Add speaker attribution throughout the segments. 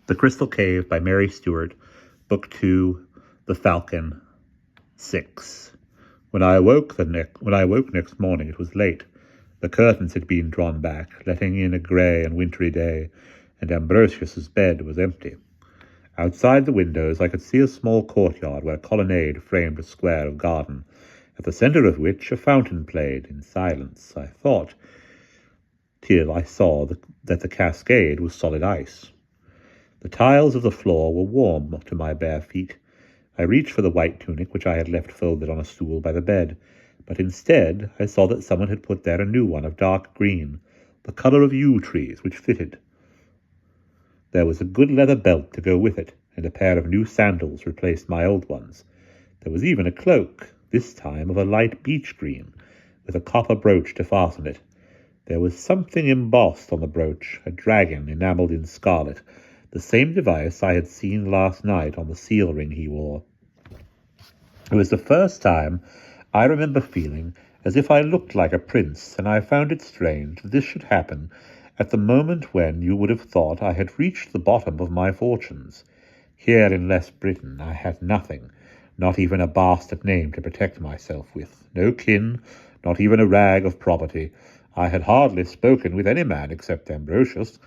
Speaker 1: The Crystal Cave by Mary Stewart, Book 2, The Falcon, 6. When I awoke next morning, it was late. The curtains had been drawn back, letting in a grey and wintry day, and Ambrosius's bed was empty. Outside the windows I could see a small courtyard where a colonnade framed a square of garden, at the centre of which a fountain played in silence, I thought, till I saw that the cascade was solid ice. The tiles of the floor were warm to my bare feet. I reached for the white tunic which I had left folded on a stool by the bed, but instead I saw that someone had put there a new one of dark green, the colour of yew trees, which fitted. There was a good leather belt to go with it, and a pair of new sandals replaced my old ones. There was even a cloak, this time of a light beech green, with a copper brooch to fasten it. There was something embossed on the brooch, a dragon enamelled in scarlet, the same device I had seen last night on the seal ring he wore. It was the first time I remember feeling as if I looked like a prince, and I found it strange that this should happen at the moment when you would have thought I had reached the bottom of my fortunes. Here in Les Britain I had nothing, not even a bastard name to protect myself with, no kin, not even a rag of property. I had hardly spoken with any man except Ambrosius,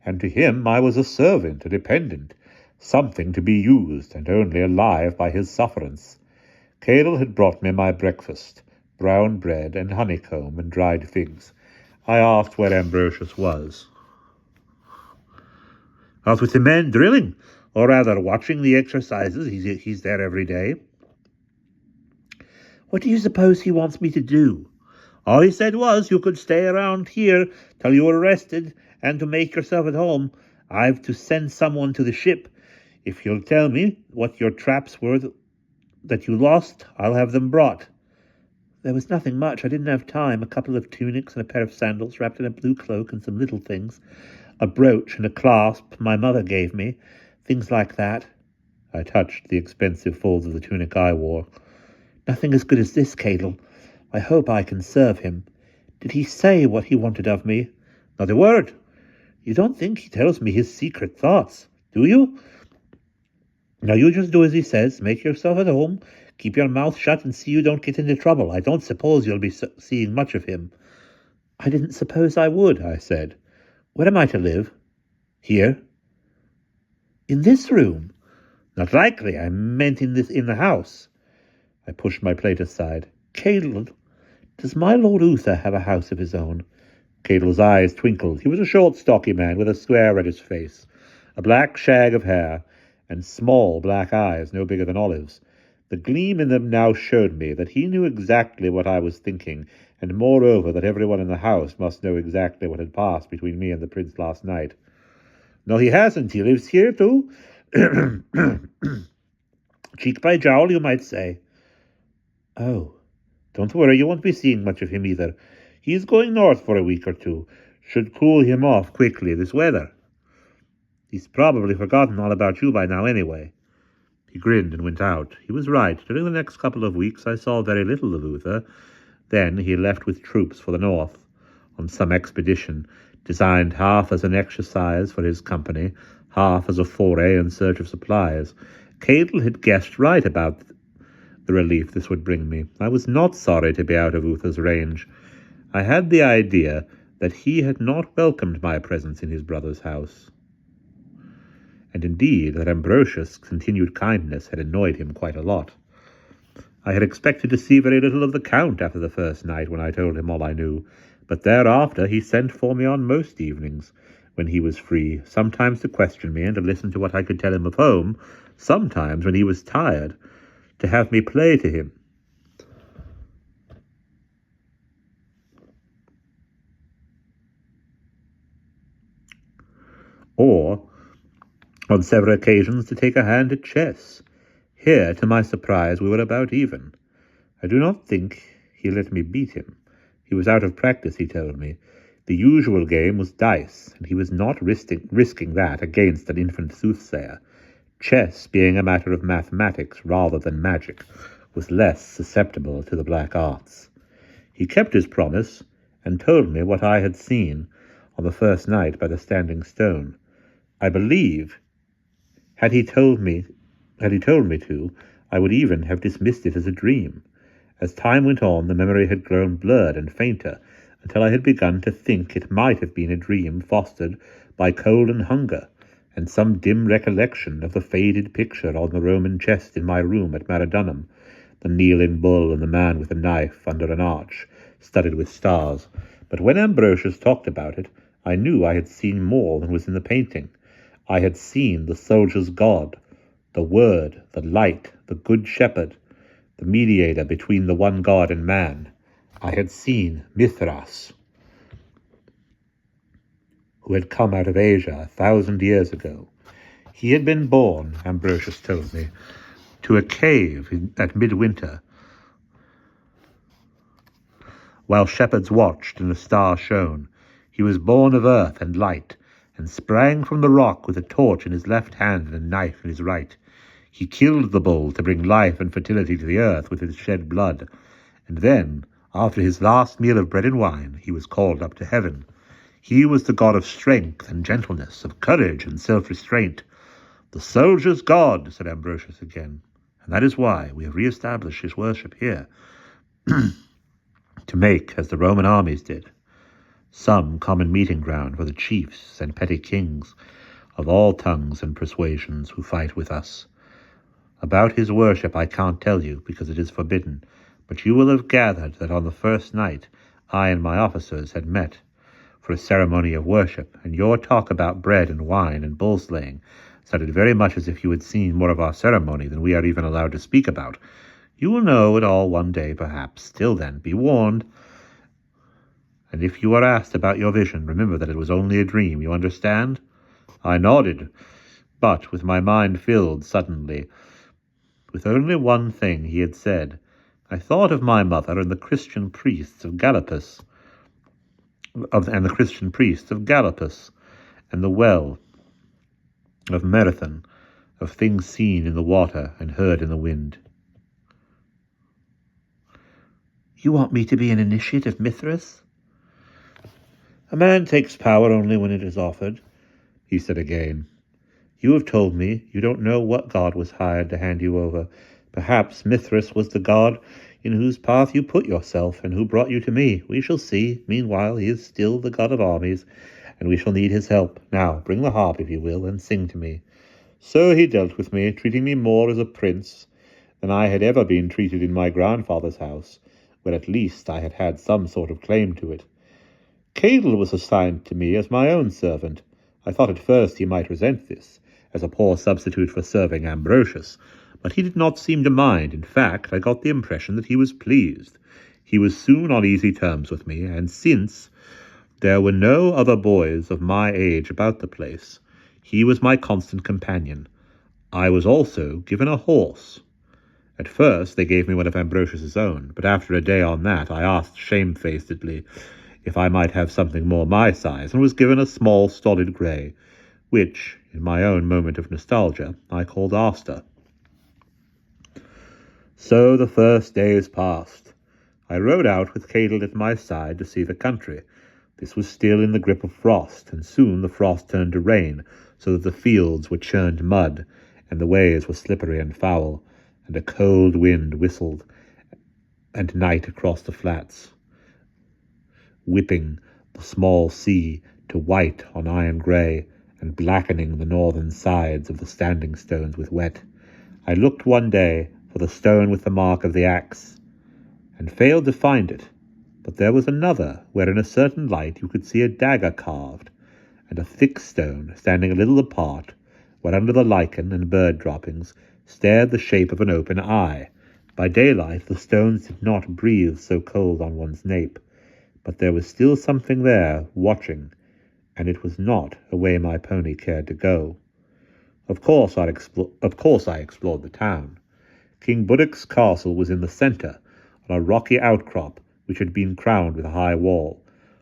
Speaker 1: and to him I was a servant, a dependent, something to be used, and only alive by his sufferance. Cadle had brought me my breakfast, brown bread and honeycomb and dried figs. I asked where Ambrosius was. Out with the men drilling, or rather watching the exercises. He's there every day. What do you suppose he wants me to do? All he said was you could stay around here till you were arrested, and to make yourself at home. I've to send someone to the ship. If you'll tell me what your traps were that you lost, I'll have them brought. There was nothing much. I didn't have time. A couple of tunics and a pair of sandals wrapped in a blue cloak and some little things. A brooch and a clasp my mother gave me. Things like that. I touched the expensive folds of the tunic I wore. Nothing as good as this, Cadle. I hope I can serve him. Did he say what he wanted of me? Not a word. You don't think he tells me his secret thoughts, do you? Now you just do as he says. Make yourself at home. Keep your mouth shut and see you don't get into trouble. I don't suppose you'll be seeing much of him. I didn't suppose I would, I said. Where am I to live? Here. In this room? Not likely. I meant in the house. I pushed my plate aside. Cadle, does my Lord Uther have a house of his own? Cadle's eyes twinkled. He was a short, stocky man with a square at his face, a black shag of hair, and small black eyes no bigger than olives. The gleam in them now showed me that he knew exactly what I was thinking, and moreover that everyone in the house must know exactly what had passed between me and the prince last night. No, he hasn't. He lives here too. Cheek by jowl, you might say. Oh, don't worry, you won't be seeing much of him either. He's going north for a week or two. Should cool him off quickly, this weather. He's probably forgotten all about you by now anyway. He grinned and went out. He was right. During the next couple of weeks I saw very little of Uther. Then he left with troops for the north, on some expedition, designed half as an exercise for his company, half as a foray in search of supplies. Cadle had guessed right about the relief this would bring me. I was not sorry to be out of Uther's range. I had the idea that he had not welcomed my presence in his brother's house, and indeed that Ambrosius' continued kindness had annoyed him quite a lot. I had expected to see very little of the Count after the first night when I told him all I knew, but thereafter he sent for me on most evenings when he was free, sometimes to question me and to listen to what I could tell him of home, sometimes when he was tired, to have me play to him. Or, on several occasions, to take a hand at chess. Here, to my surprise, we were about even. I do not think he let me beat him. He was out of practice, he told me. The usual game was dice, and he was not risking that against an infant soothsayer. Chess, being a matter of mathematics rather than magic, was less susceptible to the black arts. He kept his promise, and told me what I had seen on the first night by the Standing Stone. I believe Had he told me to, I would even have dismissed it as a dream. As time went on, the memory had grown blurred and fainter, until I had begun to think it might have been a dream fostered by cold and hunger, and some dim recollection of the faded picture on the Roman chest in my room at Maradunum, the kneeling bull and the man with a knife under an arch, studded with stars. But when Ambrosius talked about it, I knew I had seen more than was in the painting. I had seen the soldier's God, the Word, the Light, the Good Shepherd, the mediator between the one God and man. I had seen Mithras, who had come out of Asia 1,000 years ago. He had been born, Ambrosius told me, to a cave at midwinter, while shepherds watched and a star shone. He was born of earth and light, and sprang from the rock with a torch in his left hand and a knife in his right. He killed the bull to bring life and fertility to the earth with his shed blood, and then, after his last meal of bread and wine, he was called up to heaven. He was the God of strength and gentleness, of courage and self-restraint. The soldier's God, said Ambrosius again, and that is why we have re-established his worship here, to make, as the Roman armies did, some common meeting ground for the chiefs and petty kings of all tongues and persuasions who fight with us. About his worship I can't tell you, because it is forbidden, but you will have gathered that on the first night I and my officers had met for a ceremony of worship, and your talk about bread and wine and bull-slaying sounded very much as if you had seen more of our ceremony than we are even allowed to speak about. You will know it all one day, perhaps. Till then, be warned. And if you are asked about your vision, remember that it was only a dream, you understand? I nodded, but with my mind filled suddenly with only one thing he had said. I thought of my mother and the Christian priests of Galapus, and the well of Marathon, of things seen in the water and heard in the wind. You want me to be an initiate of Mithras? A man takes power only when it is offered, he said again. You have told me you don't know what god was hired to hand you over. Perhaps Mithras was the god in whose path you put yourself and who brought you to me. We shall see. Meanwhile, he is still the god of armies, and we shall need his help. Now, bring the harp, if you will, and sing to me. So he dealt with me, treating me more as a prince than I had ever been treated in my grandfather's house, where at least I had had some sort of claim to it. Cadel was assigned to me as my own servant. I thought at first he might resent this, as a poor substitute for serving Ambrosius, but he did not seem to mind. In fact, I got the impression that he was pleased. He was soon on easy terms with me, and since there were no other boys of my age about the place, he was my constant companion. I was also given a horse. At first they gave me one of Ambrosius's own, but after a day on that I asked shamefacedly if I might have something more my size, and was given a small stolid grey, which, in my own moment of nostalgia, I called Asta. So the first days passed. I rode out with Cadel at my side to see the country. This was still in the grip of frost, and soon the frost turned to rain, so that the fields were churned mud, and the ways were slippery and foul, and a cold wind whistled and night across the flats, whipping the small sea to white on iron grey, and blackening the northern sides of the standing stones with wet. I looked one day for the stone with the mark of the axe, and failed to find it, but there was another where in a certain light you could see a dagger carved, and a thick stone standing a little apart, where under the lichen and bird droppings stared the shape of an open eye. By daylight the stones did not breathe so cold on one's nape, but there was still something there watching, and it was not a way my pony cared to go. Of course I explored the town. King Buddock's castle was in the centre, on a rocky outcrop which had been crowned with a high wall.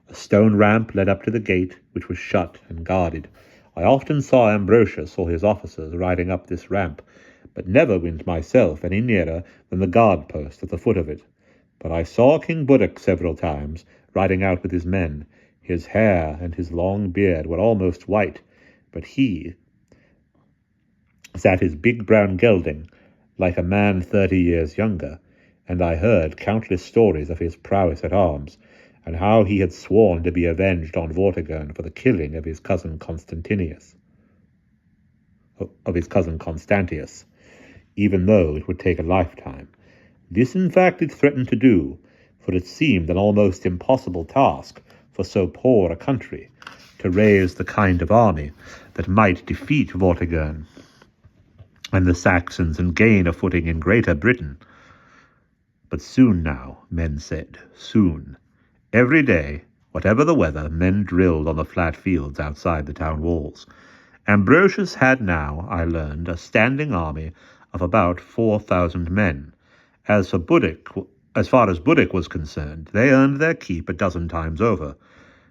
Speaker 1: A stone ramp led up to the gate, which was shut and guarded. I often saw Ambrosius or his officers riding up this ramp, but never went myself any nearer than the guard post at the foot of it. But I saw King Buddock several times, riding out with his men. His hair and his long beard were almost white, but he sat his big brown gelding, like a man 30 years younger, and I heard countless stories of his prowess at arms, and how he had sworn to be avenged on Vortigern for the killing of his cousin Constantius, even though it would take a lifetime. This, in fact, it threatened to do, for it seemed an almost impossible task for so poor a country to raise the kind of army that might defeat Vortigern and the Saxons and gain a footing in Greater Britain. But soon now, men said, soon. Every day, whatever the weather, men drilled on the flat fields outside the town walls. Ambrosius had now, I learned, a standing army of about 4,000 men. As far as Budek was concerned, they earned their keep a dozen times over,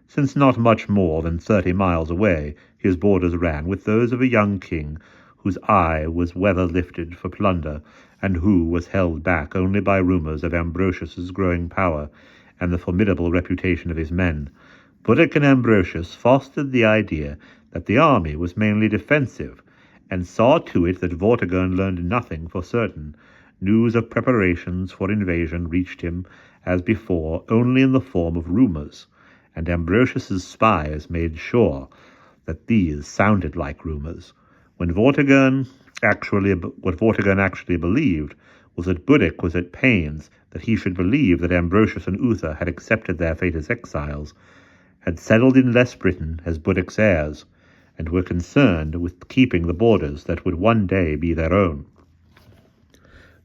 Speaker 1: since not much more than 30 miles away his borders ran with those of a young king whose eye was weather-lifted for plunder, and who was held back only by rumours of Ambrosius's growing power and the formidable reputation of his men. Budek and Ambrosius fostered the idea that the army was mainly defensive, and saw to it that Vortigern learned nothing for certain. News of preparations for invasion reached him, as before, only in the form of rumours, and Ambrosius's spies made sure that these sounded like rumours. What Vortigern actually believed was that Budek was at pains that he should believe that Ambrosius and Uther had accepted their fate as exiles, had settled in Less Britain as Budek's heirs, and were concerned with keeping the borders that would one day be their own.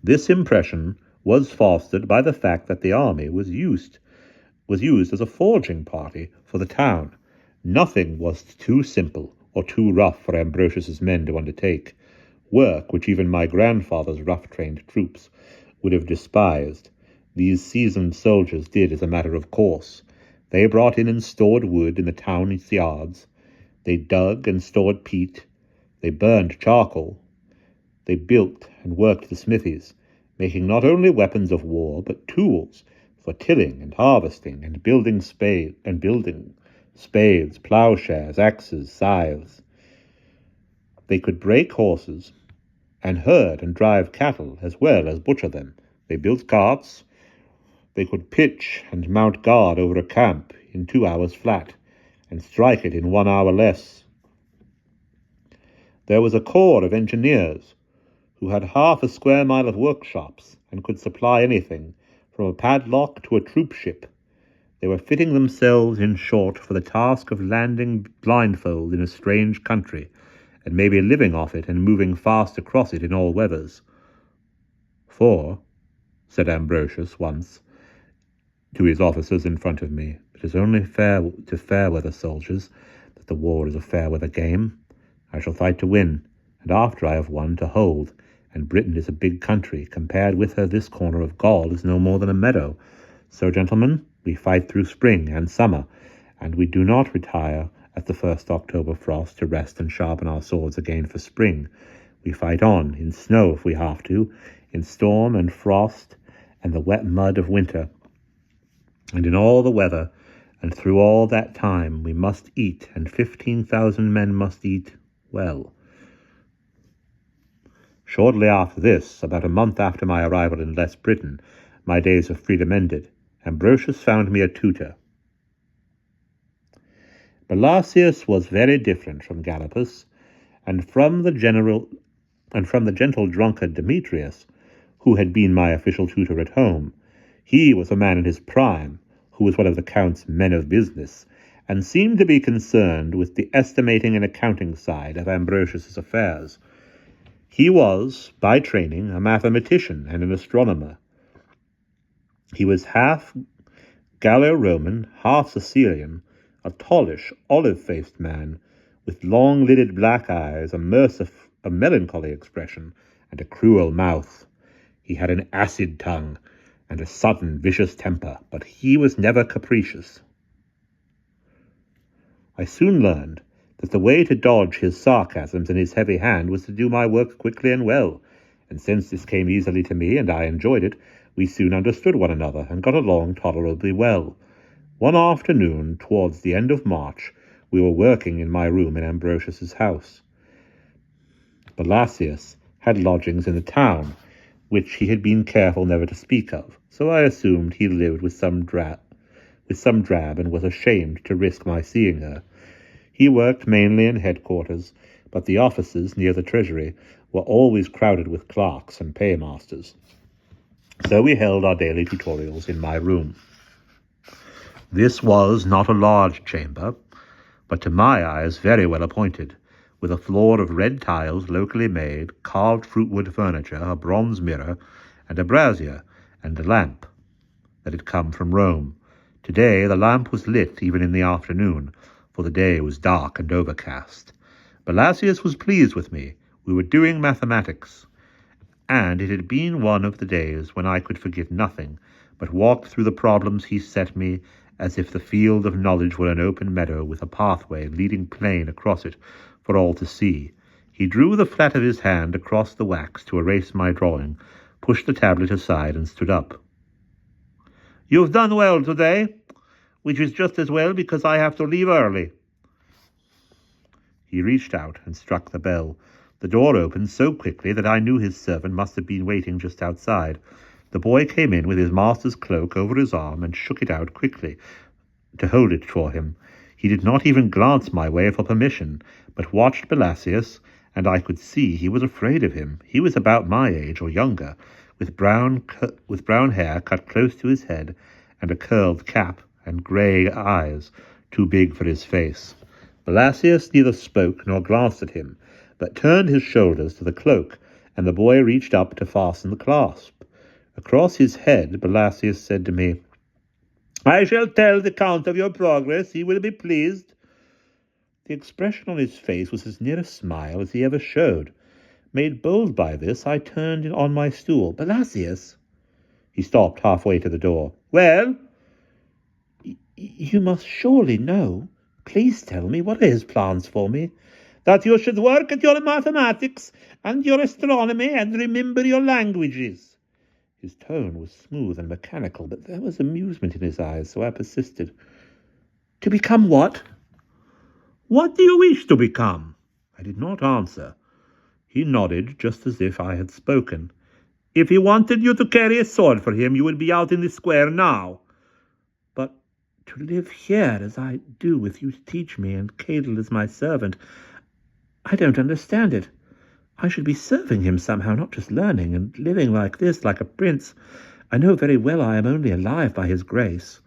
Speaker 1: This impression was fostered by the fact that the army was used as a foraging party for the town. Nothing was too simple or too rough for Ambrosius's men to undertake, work which even my grandfather's rough-trained troops would have despised. These seasoned soldiers did as a matter of course. They brought in and stored wood in the town's yards. They dug and stored peat. They burned charcoal. They built and worked the smithies, making not only weapons of war, but tools for tilling and harvesting and building spades, plowshares, axes, scythes. They could break horses and herd and drive cattle as well as butcher them. They built carts. They could pitch and mount guard over a camp in 2 hours flat, and strike it in 1 hour less. There was a corps of engineers who had half a square mile of workshops and could supply anything, from a padlock to a troop ship. They were fitting themselves, in short, for the task of landing blindfold in a strange country, and maybe living off it and moving fast across it in all weathers. For, said Ambrosius once to his officers in front of me, it is only fair to fair-weather soldiers that the war is a fair-weather game. I shall fight to win, and after I have won, to hold, and Britain is a big country. Compared with her, this corner of Gaul is no more than a meadow. So, gentlemen, we fight through spring and summer, and we do not retire at the first October frost to rest and sharpen our swords again for spring. We fight on, in snow if we have to, in storm and frost and the wet mud of winter. And in all the weather, and through all that time, we must eat, and 15,000 men must eat well. Shortly after this, about a month after my arrival in Less Britain, my days of freedom ended. Ambrosius found me a tutor. Belasius was very different from Gallipus, and from the gentle drunkard Demetrius, who had been my official tutor at home. He was a man in his prime, who was one of the Count's men of business, and seemed to be concerned with the estimating and accounting side of Ambrosius's affairs. He was, by training, a mathematician and an astronomer. He was half Gallo-Roman, half Sicilian, a tallish, olive-faced man, with long-lidded black eyes, a melancholy expression, and a cruel mouth. He had an acid tongue and a sudden, vicious temper, but he was never capricious. I soon learned that the way to dodge his sarcasms and his heavy hand was to do my work quickly and well, and since this came easily to me and I enjoyed it, we soon understood one another and got along tolerably well. One afternoon, towards the end of March, we were working in my room in Ambrosius's house. Belasius had lodgings in the town, which he had been careful never to speak of, so I assumed he lived with some drab and was ashamed to risk my seeing her. He worked mainly in headquarters, but the offices near the treasury were always crowded with clerks and paymasters. So we held our daily tutorials in my room. This was not a large chamber, but to my eyes very well appointed, with a floor of red tiles locally made, carved fruitwood furniture, a bronze mirror, and a brazier, and a lamp that had come from Rome. Today the lamp was lit even in the afternoon, for the day was dark and overcast. Belasius was pleased with me. We were doing mathematics, and it had been one of the days when I could forget nothing, but walked through the problems he set me as if the field of knowledge were an open meadow with a pathway leading plain across it for all to see. He drew the flat of his hand across the wax to erase my drawing, pushed the tablet aside, and stood up. "You've done well today, which is just as well because I have to leave early." He reached out and struck the bell. The door opened so quickly that I knew his servant must have been waiting just outside. The boy came in with his master's cloak over his arm and shook it out quickly to hold it for him. He did not even glance my way for permission, but watched Belasius, and I could see he was afraid of him. He was about my age or younger, with brown hair cut close to his head, and a curled cap, and grey eyes too big for his face. Belasius neither spoke nor glanced at him, but turned his shoulders to the cloak, and the boy reached up to fasten the clasp. Across his head, Belasius said to me, "I shall tell the Count of your progress. He will be pleased." The expression on his face was as near a smile as he ever showed. Made bold by this, I turned on my stool. "Belasius." He stopped halfway to the door. "Well?" "You must surely know. Please tell me, what are his plans for me?" "That you should work at your mathematics and your astronomy and remember your languages." His tone was smooth and mechanical, but there was amusement in his eyes, so I persisted. "To become what?" "What do you wish to become?" I did not answer. He nodded, just as if I had spoken. "If he wanted you to carry a sword for him, you would be out in the square now." "But to live here as I do, with you to teach me, and Cadel as my servant, I don't understand it. I should be serving him somehow, not just learning, and living like this, like a prince. I know very well I am only alive by his grace."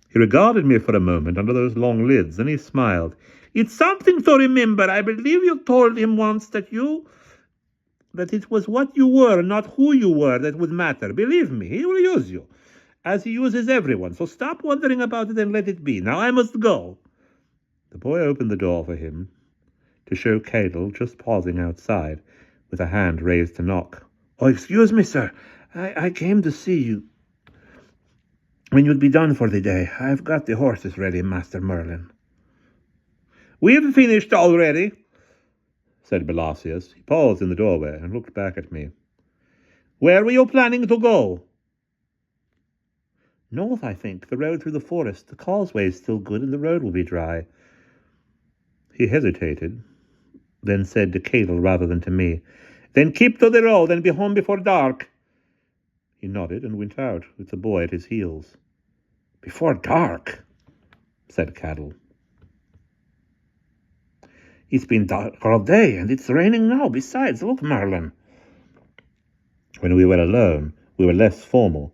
Speaker 1: He regarded me for a moment under those long lids, then he smiled. "It's something to remember. I believe you told him once that it was what you were, not who you were, that would matter. Believe me, he will use you, as he uses everyone. So stop wondering about it and let it be. Now I must go." The boy opened the door for him, to show Cadel just pausing outside, with a hand raised to knock. "Oh, excuse me, sir. I came to see you when you'd be done for the day. I've got the horses ready, Master Merlin." "We've finished already," said Belasius. He paused in the doorway and looked back at me. "Where were you planning to go?" "North, I think. The road through the forest. The causeway is still good, and the road will be dry." He hesitated, then said to Cadel rather than to me, "Then keep to the road and be home before dark." He nodded and went out, with the boy at his heels. "Before dark," said Cadel. "It's been dark all day, and it's raining now. Besides, look, Merlin." When we were alone, we were less formal.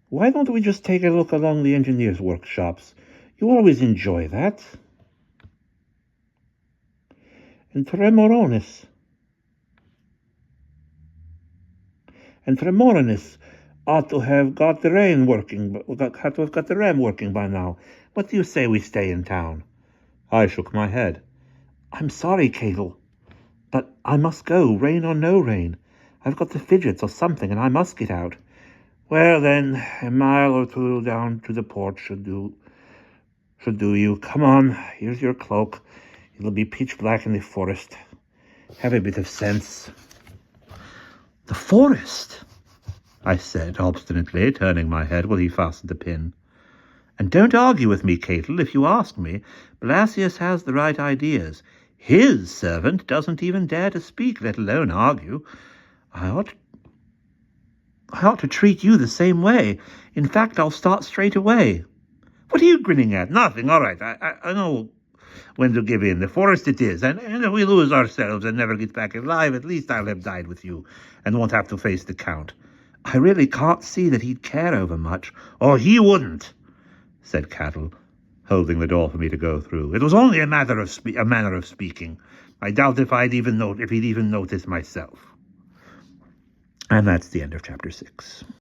Speaker 1: "Why don't we just take a look along the engineers' workshops? You always enjoy that. And Tremoronis ought to have got the ram working by now. What do you say we stay in town?" I shook my head. "I'm sorry, Cadel, but I must go, rain or no rain. I've got the fidgets or something, and I must get out." "Well, then, a mile or two down to the port should do you. Come on, here's your cloak. It'll be pitch black in the forest. Have a bit of sense." "The forest?" I said obstinately, turning my head while he fastened the pin. "And don't argue with me, Cadel, if you ask me. Belasius has the right ideas. His servant doesn't even dare to speak, let alone argue. I ought to treat you the same way. In fact, I'll start straight away. What are you grinning at? Nothing. All right. I know when to give in. The forest it is. And if we lose ourselves and never get back alive, at least I'll have died with you and won't have to face the Count. I really can't see that he'd care over much. Oh, he wouldn't, said Cattle, holding the door for me to go through. It was only a manner of speaking. I doubt if he'd even notice myself. And that's the end of chapter 6.